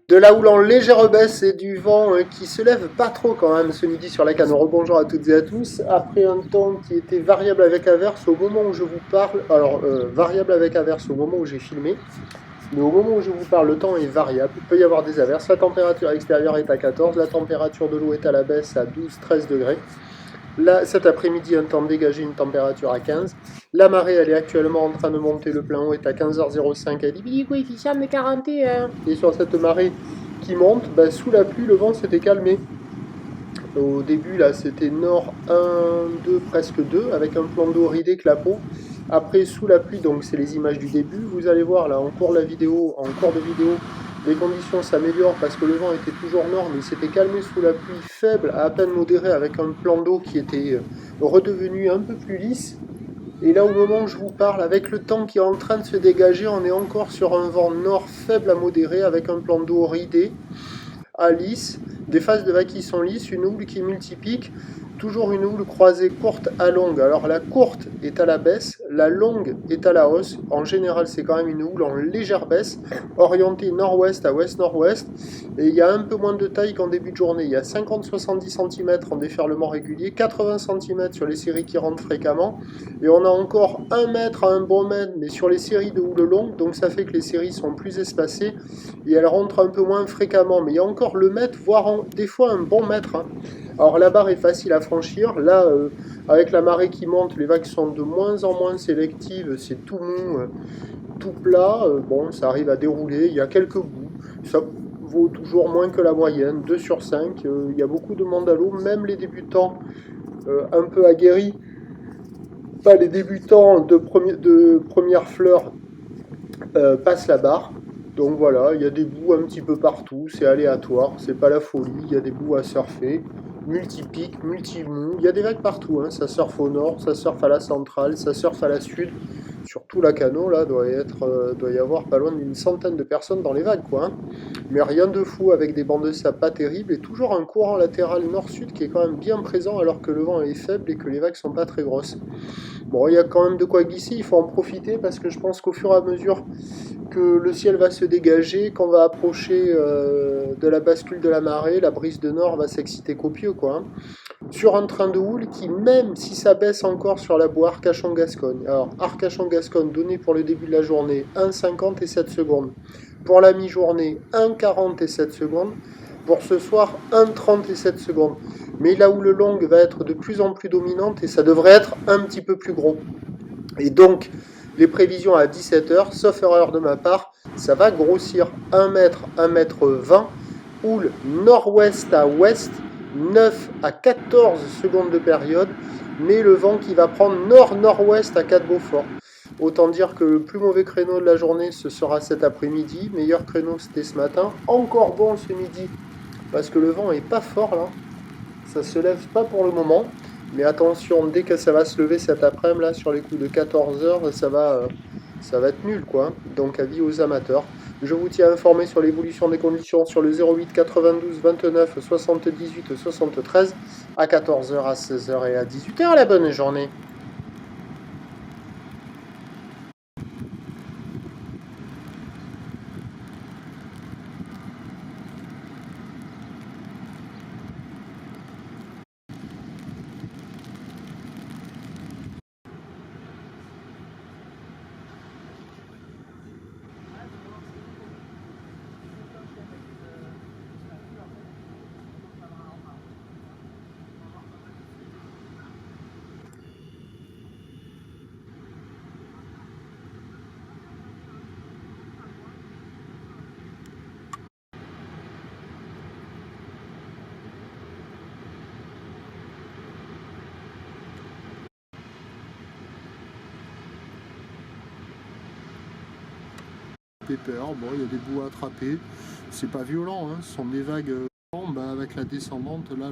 De la houle en légère baisse et du vent qui se lève pas trop quand même ce midi sur la canne. Rebonjour à toutes et à tous. Après un temps qui était variable avec averse au moment où je vous parle, alors variable avec averse au moment où j'ai filmé, mais au moment où je vous parle, le temps est variable. Il peut y avoir des averses. La température extérieure est à 14, la température de l'eau est à la baisse à 12-13 degrés. Là, cet après-midi, un temps dégagé, une température à 15. La marée, elle est actuellement en train de monter. Le plein haut est à 15h05. Elle dit coefficient de 41. Et sur cette marée qui monte, bah, sous la pluie, le vent s'était calmé. Au début, là, c'était nord 1, 2, presque 2, avec un plan d'eau ridé clapot. Après, sous la pluie, donc c'est les images du début. Vous allez voir, là, en cours de vidéo, les conditions s'améliorent parce que le vent était toujours nord, mais il s'était calmé sous la pluie faible, à peine modéré, avec un plan d'eau qui était redevenu un peu plus lisse. Et là, au moment où je vous parle, avec le temps qui est en train de se dégager, on est encore sur un vent nord faible à modéré, avec un plan d'eau ridé, à lisse, des phases de vague qui sont lisses, une houle qui multiplique, toujours une houle croisée courte à longue. Alors la courte est à la baisse, la longue est à la hausse. En général, c'est quand même une houle en légère baisse, orientée nord-ouest à ouest-nord-ouest. Et il y a un peu moins de taille qu'en début de journée. Il y a 50-70 cm en déferlement régulier, 80 cm sur les séries qui rentrent fréquemment. Et on a encore 1 mètre à un bon mètre, mais sur les séries de houle longue. Donc ça fait que les séries sont plus espacées et elles rentrent un peu moins fréquemment. Mais il y a encore le mètre, voire des fois un bon mètre. Alors la barre est facile à franchir. Là, avec la marée qui monte, les vagues sont de moins en moins sélectives. C'est tout mou, tout plat. Bon, ça arrive à dérouler. Il y a quelques bouts. Ça vaut toujours moins que la moyenne, 2 sur 5. Il y a beaucoup de monde à l'eau, même les débutants un peu aguerris. Pas les débutants de première fleur passent la barre. Donc voilà, il y a des bouts un petit peu partout, c'est aléatoire, c'est pas la folie, il y a des bouts à surfer, multi-pics, multi-mous, il y a des vagues partout, hein. Ça surfe au nord, ça surfe à la centrale, ça surfe à la sud, surtout la canot, là, doit y avoir pas loin d'une centaine de personnes dans les vagues, quoi, hein. Mais rien de fou avec des bancs de sable pas terribles et toujours un courant latéral nord-sud qui est quand même bien présent alors que le vent est faible et que les vagues sont pas très grosses. Bon, il y a quand même de quoi glisser, il faut en profiter parce que je pense qu'au fur et à mesure que le ciel va se dégager, qu'on va approcher de la bascule de la marée, la brise de nord va s'exciter copieux, quoi, hein. Sur un train de houle qui, même si ça baisse encore sur la boue Arcachon-Gascogne, alors Arcachon-Gascogne donné pour le début de la journée 1,50 et 7 secondes, pour la mi-journée 1,40 et 7 secondes, pour ce soir 1,30 et 7 secondes. Mais la houle longue va être de plus en plus dominante et ça devrait être un petit peu plus gros. Et donc, les prévisions à 17h, sauf erreur de ma part, ça va grossir 1 mètre, 1 mètre 20, houle nord-ouest à ouest, 9 à 14 secondes de période, mais le vent qui va prendre nord-nord-ouest à 4 Beaufort. Autant dire que le plus mauvais créneau de la journée, ce sera cet après-midi. Meilleur créneau, c'était ce matin. Encore bon ce midi, parce que le vent est pas fort là. Ça se lève pas pour le moment. Mais attention, dès que ça va se lever cet après-midi, là, sur les coups de 14h, ça va être nul, quoi. Donc, avis aux amateurs. Je vous tiens informé sur l'évolution des conditions sur le 08 92 29 78 73 à 14h, à 16h et à 18h. La bonne journée. Pépère, bon, il y a des bouts à attraper. C'est pas violent, hein. Ce sont des vagues avec la descendante. Là,